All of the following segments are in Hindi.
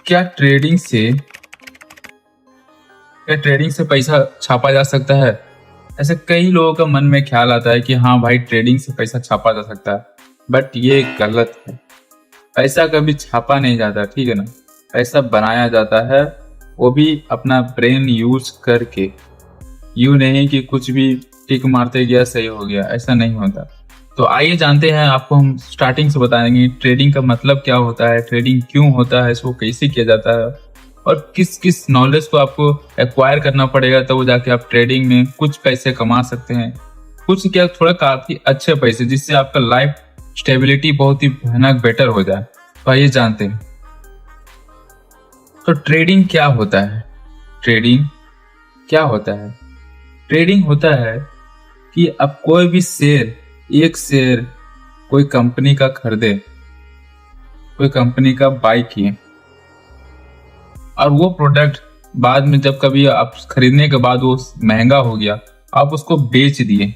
क्या ट्रेडिंग से पैसा छापा जा सकता है? ऐसे कई लोगों का मन में ख्याल आता है कि हाँ भाई, ट्रेडिंग से पैसा छापा जा सकता है, बट ये गलत है। पैसा कभी छापा नहीं जाता, ठीक है ना। पैसा बनाया जाता है, वो भी अपना ब्रेन यूज करके। यूं नहीं कि कुछ भी टिक मारते गया सही हो गया, ऐसा नहीं होता। तो आइए जानते हैं, आपको हम स्टार्टिंग से बताएंगे ट्रेडिंग का मतलब क्या होता है, ट्रेडिंग क्यों होता है, इसको कैसे किया जाता है, और किस किस नॉलेज को आपको एक्वायर करना पड़ेगा तब वो जाके आप ट्रेडिंग में कुछ पैसे कमा सकते हैं। कुछ क्या, थोड़ा काफी अच्छे पैसे, जिससे आपका लाइफ स्टेबिलिटी बहुत ही भयानक बेटर हो जाए। तो आइए जानते हैं तो ट्रेडिंग क्या होता है। ट्रेडिंग क्या होता है? ट्रेडिंग होता है कि आप कोई भी एक शेयर कोई कंपनी का खरीदे, कोई कंपनी का बाय किए, और वो प्रोडक्ट बाद में जब कभी आप खरीदने के बाद वो महंगा हो गया, आप उसको बेच दिए।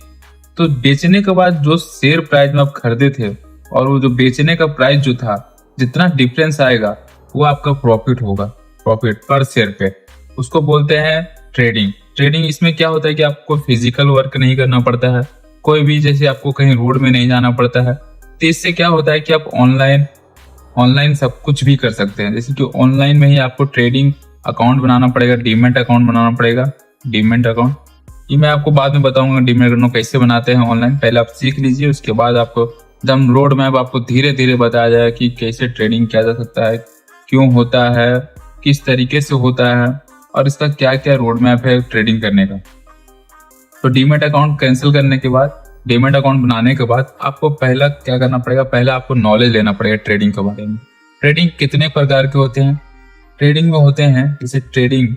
तो बेचने के बाद जो शेयर प्राइस में आप खरीदे थे और वो जो बेचने का प्राइस जो था, जितना डिफरेंस आएगा वो आपका प्रॉफिट होगा, प्रॉफिट पर शेयर पे। उसको बोलते हैं ट्रेडिंग। ट्रेडिंग इसमें क्या होता है कि आपको फिजिकल वर्क नहीं करना पड़ता है, कोई भी, जैसे आपको कहीं रोड में नहीं जाना पड़ता है। तो इससे क्या होता है कि आप ऑनलाइन सब कुछ भी कर सकते हैं। जैसे कि ऑनलाइन में ही आपको ट्रेडिंग अकाउंट बनाना पड़ेगा, डीमैट अकाउंट बनाना पड़ेगा। डीमैट अकाउंट ये मैं आपको बाद में बताऊंगा डीमैट अकाउंट कैसे बनाते हैं ऑनलाइन। पहले आप सीख लीजिए, उसके बाद आपको एकदम रोड मैप आपको धीरे धीरे बताया जाएगा कि कैसे ट्रेडिंग किया जा सकता है, क्यों होता है, किस तरीके से होता है, और इसका क्या क्या रोड मैप है ट्रेडिंग करने का। तो डीमैट अकाउंट कैंसिल करने के बाद, डीमैट अकाउंट बनाने के बाद आपको पहला क्या करना पड़ेगा, पहला आपको नॉलेज लेना पड़ेगा ट्रेडिंग के बारे में। ट्रेडिंग कितने प्रकार के होते हैं? ट्रेडिंग में होते हैं, जैसे ट्रेडिंग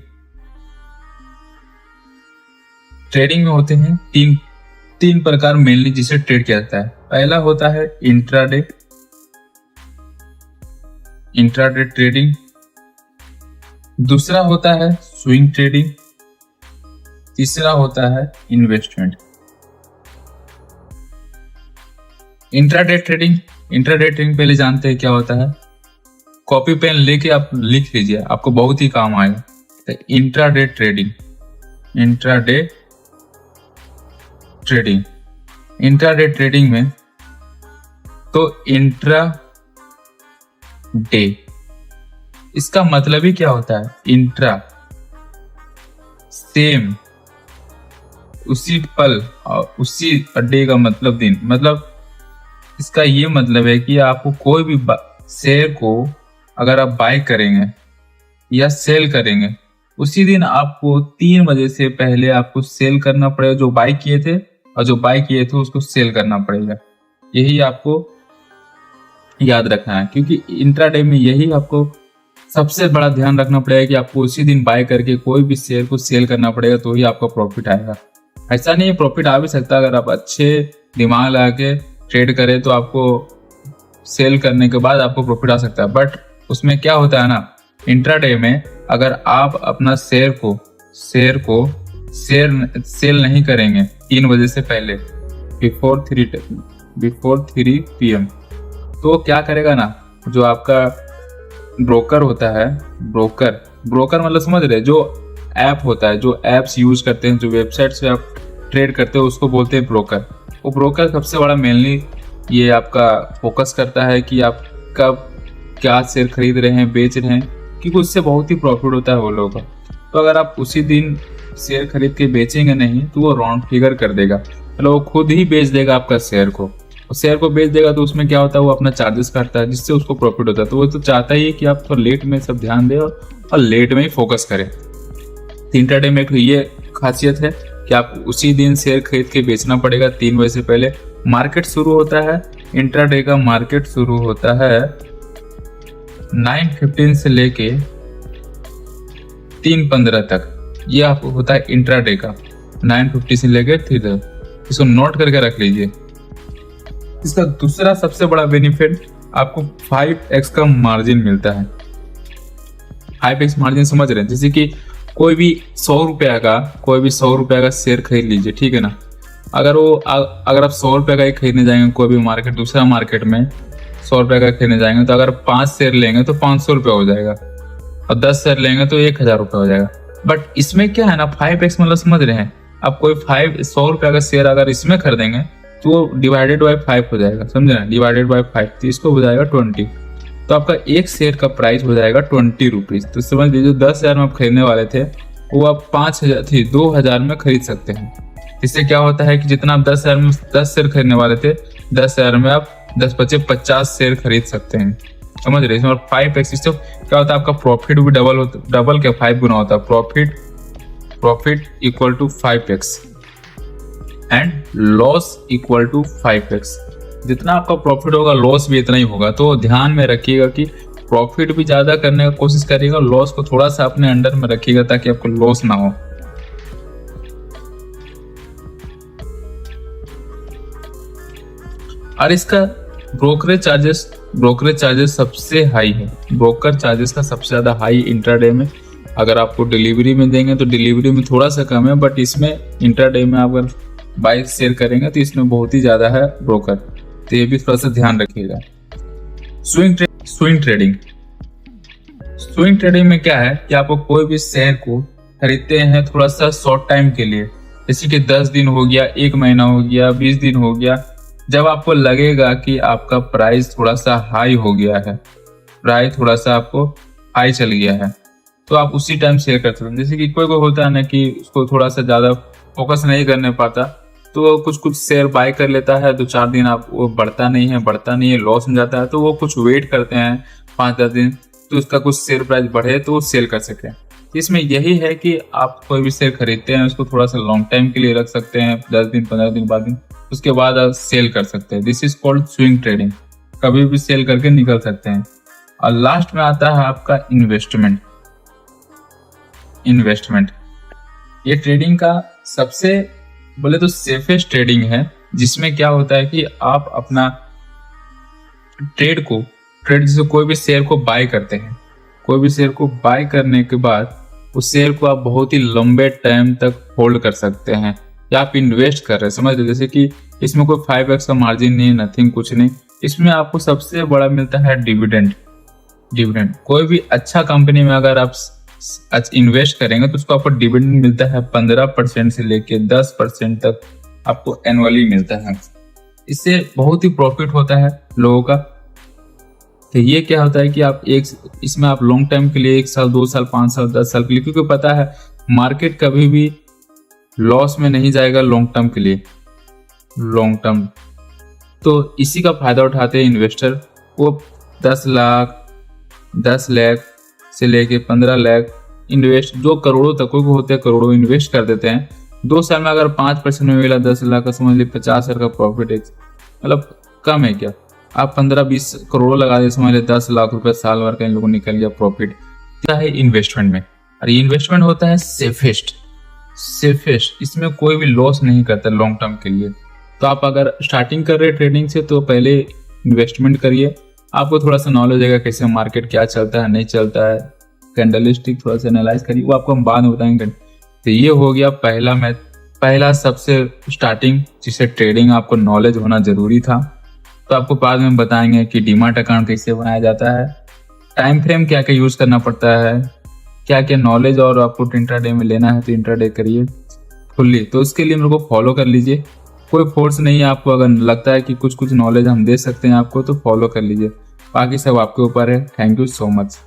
में होते हैं तीन प्रकार मेनली जिसे ट्रेड किया जाता है। पहला होता है इंट्राडे ट्रेडिंग, दूसरा होता है स्विंग ट्रेडिंग, तीसरा होता है इन्वेस्टमेंट। इंट्राडे ट्रेडिंग पहले जानते हैं क्या होता है। कॉपी पेन लेके आप लिख लीजिए, आपको बहुत ही काम आएगा। तो इंट्राडे ट्रेडिंग में तो इंट्रा डे, इसका मतलब ही क्या होता है? इंट्रा सेम, उसी पल, और उसी डे का मतलब दिन। मतलब इसका ये मतलब है कि आपको कोई भी शेयर को अगर आप बाय करेंगे या सेल करेंगे, उसी दिन आपको 3 बजे से पहले आपको सेल करना पड़ेगा जो बाय किए थे, और जो बाय किए थे उसको सेल करना पड़ेगा। यही आपको याद रखना है, क्योंकि इंट्राडे में यही आपको सबसे बड़ा ध्यान रखना पड़ेगा कि आपको उसी दिन बाय करके कोई भी शेयर को सेल करना पड़ेगा, तो ही आपका प्रॉफिट आएगा। ऐसा नहीं है, प्रॉफिट आ भी सकता है अगर आप अच्छे दिमाग लगा के ट्रेड करें, तो आपको सेल करने के बाद आपको प्रॉफिट आ सकता है। बट उसमें क्या होता है ना, इंट्राडे में अगर आप अपना शेयर को सेल नहीं करेंगे 3 बजे से पहले, बिफोर 3 PM, तो क्या करेगा ना, जो आपका ब्रोकर होता है, ब्रोकर मतलब समझ रहे, जो ऐप होता है, जो एप्स यूज करते हैं, जो वेबसाइट से आप ट्रेड करते हो, उसको बोलते हैं ब्रोकर। वो ब्रोकर सबसे बड़ा मेनली ये आपका फोकस करता है कि आप कब क्या शेयर खरीद रहे हैं, बेच रहे हैं, क्योंकि उससे बहुत ही प्रॉफिट होता है वो लोगों का। तो अगर आप उसी दिन शेयर खरीद के बेचेंगे नहीं, तो वो राउंड फिगर कर देगा, मतलब वो खुद ही बेच देगा आपका शेयर को। और शेयर को बेच देगा तो उसमें क्या होता है, वो अपना चार्जेस काटता है, जिससे उसको प्रॉफिट होता है। तो वो तो चाहता ही है कि आप थोड़ा लेट में सब ध्यान दें और लेट में ही फोकस करें। इंट्राडे में एक ये खासियत है कि आप उसी दिन शेयर खरीद के बेचना पड़ेगा 3 बजे से पहले। मार्केट शुरू होता है, इंट्राडे का मार्केट शुरू होता है 9:15 से लेके 3:15 तक। यह आपको होता है इंट्राडे का, 9:50 से लेके 3 तक। इसको नोट करके रख लीजिए। इसका दूसरा सबसे बड़ा बेनिफिट, आपको 5x का मार्जिन मिलता है। 5x मार्जिन समझ रहे हैं? जैसे कि कोई भी 100 रुपया का शेयर खरीद लीजिए, ठीक है ना। अगर आप 100 रुपये का ही खरीदने जाएंगे कोई भी दूसरा मार्केट में 100 रुपये का खरीदने जाएंगे, तो अगर 5 शेयर लेंगे तो 500 रुपया हो जाएगा। और 10 शेयर लेंगे तो 1000 रुपये हो जाएगा। बट इसमें क्या है ना, 5x मतलब समझ रहे हैं आप, कोई 100 रुपये का शेयर अगर इसमें खरीदेंगे तो वो डिवाइडेड बाई 5 हो जाएगा, समझे ना, डिवाइडेड बाई 5, तो इसको हो जाएगा 20। तो आपका एक शेयर का प्राइस हो जाएगा 20 रुपीज। तो समझ लीजिए 10,000 में आप खरीदने वाले थे वो आप 2000 में खरीद सकते हैं। इससे क्या होता है कि जितना आप 10,000 में 10 शेयर खरीदने वाले थे, 10,000 में आप 10 बचे 50 शेयर खरीद सकते हैं, समझ रहे हैं। 5x इससे क्या होता है, आपका प्रॉफिट भी डबल क्या 5 गुना होता है। Profit equal to 5x and loss equal to 5x। जितना आपका प्रॉफिट होगा लॉस भी इतना ही होगा। तो ध्यान में रखिएगा कि प्रॉफिट भी ज्यादा करने का कोशिश करिएगा, लॉस को थोड़ा सा अपने अंडर में रखिएगा ताकि आपको लॉस ना हो। और इसका ब्रोकरेज चार्जेस सबसे हाई है। ब्रोकर चार्जेस का सबसे ज्यादा हाई इंट्राडे में। अगर आपको डिलीवरी में देंगे तो डिलीवरी में थोड़ा सा कम है, बट इसमें इंट्राडे में आप अगर बाई शेयर करेंगे तो इसमें बहुत ही ज्यादा है ब्रोकर, तो ये भी थोड़ा सा ध्यान रखिएगा। स्विंग ट्रेडिंग में क्या है कि आपको कोई भी शेयर को खरीदते हैं थोड़ा सा शॉर्ट टाइम के लिए, जैसे कि 10 दिन हो गया, 1 महीना हो गया, 20 दिन हो गया। जब आपको लगेगा कि आपका प्राइस थोड़ा सा हाई हो गया है, प्राइस थोड़ा सा आपको हाई चल गया है, तो आप उसी टाइम शेयर कर सकते हैं। जैसे कि कोई होता है ना कि उसको थोड़ा सा ज्यादा फोकस नहीं करने पाता, तो कुछ शेयर बाय कर लेता है, 2-4 दिन आप वो बढ़ता नहीं है, लॉस में जाता है, तो वो कुछ वेट करते हैं 5-10 दिन, तो उसका कुछ शेयर प्राइस बढ़े तो वो सेल कर सके। इसमें यही है कि आप कोई भी शेयर खरीदते हैं उसको थोड़ा सा लॉन्ग टाइम के लिए रख सकते हैं, 10 दिन 15 दिन बाद उसके बाद आप सेल कर सकते हैं। This is called swing trading. कभी भी सेल करके निकल सकते हैं। और लास्ट में आता है आपका इन्वेस्टमेंट। ये ट्रेडिंग का सबसे बोले तो सेफेस्ट ट्रेडिंग है, जिसमें क्या होता है कि आप अपना ट्रेड जैसे कोई भी शेयर को बाय करते हैं, कोई भी शेयर को बाय करने के बाद उस शेयर को आप बहुत ही लंबे टाइम तक होल्ड कर सकते हैं, या आप इन्वेस्ट कर रहे हैं, समझ लीजिए। जैसे कि इसमें कोई 5x का मार्जिन नहीं, नथिंग, कुछ नहीं। इसमें आपको सबसे बड़ा मिलता है डिविडेंड। कोई भी अच्छा कंपनी में अगर आप इन्वेस्ट करेंगे तो उसको आपको डिविडेंड मिलता है 15% से लेके 10% तक आपको एनुअली मिलता है। इससे बहुत ही प्रॉफिट होता है लोगों का। तो ये क्या होता है कि आप इसमें आप लॉन्ग टाइम के लिए 1 साल, 2 साल, 5 साल, 10 साल के लिए, क्योंकि पता है मार्केट कभी भी लॉस में नहीं जाएगा लॉन्ग टर्म। तो इसी का फायदा उठाते हैं इन्वेस्टर। वो 10 लाख से लेके 15 लाख इन्वेस्ट, जो करोड़ों तक कोई होते हैं, करोड़ों इन्वेस्ट कर देते हैं। 2 साल में अगर 5% में मिला 10 लाख का, समझ लीजिए 50,000 का प्रॉफिट है। मतलब कम है क्या, आप 15-20 करोड़ लगा दे, समझ लीजिए 10 लाख रुपए साल भर का इन लोगों को निकल गया प्रॉफिट। क्या है इन्वेस्टमेंट में, और ये इन्वेस्टमेंट होता है सेफेस्ट। इसमें कोई भी लॉस नहीं करता लॉन्ग टर्म के लिए। तो आप अगर स्टार्टिंग कर रहे हैं ट्रेडिंग से, तो पहले इन्वेस्टमेंट करिए। आपको थोड़ा सा नॉलेज आएगा कैसे मार्केट क्या चलता है, नहीं चलता है, कैंडलस्टिक थोड़ा सा एनालाइज करिए, वो आपको हम बाद में बताएंगे। तो ये हो गया पहला सबसे स्टार्टिंग, जिससे ट्रेडिंग आपको नॉलेज होना जरूरी था। तो आपको बाद में बताएंगे कि डीमैट अकाउंट कैसे बनाया जाता है, टाइम फ्रेम क्या क्या यूज करना पड़ता है, क्या क्या नॉलेज और आपको इंट्राडे में लेना है तो इंट्राडे करिए फुल्ली। तो उसके लिए मेरे को फॉलो कर लीजिए, कोई फोर्स नहीं है आपको। अगर लगता है कि कुछ नॉलेज हम दे सकते हैं आपको तो फॉलो कर लीजिए, बाकी सब आपके ऊपर है। Thank you so much.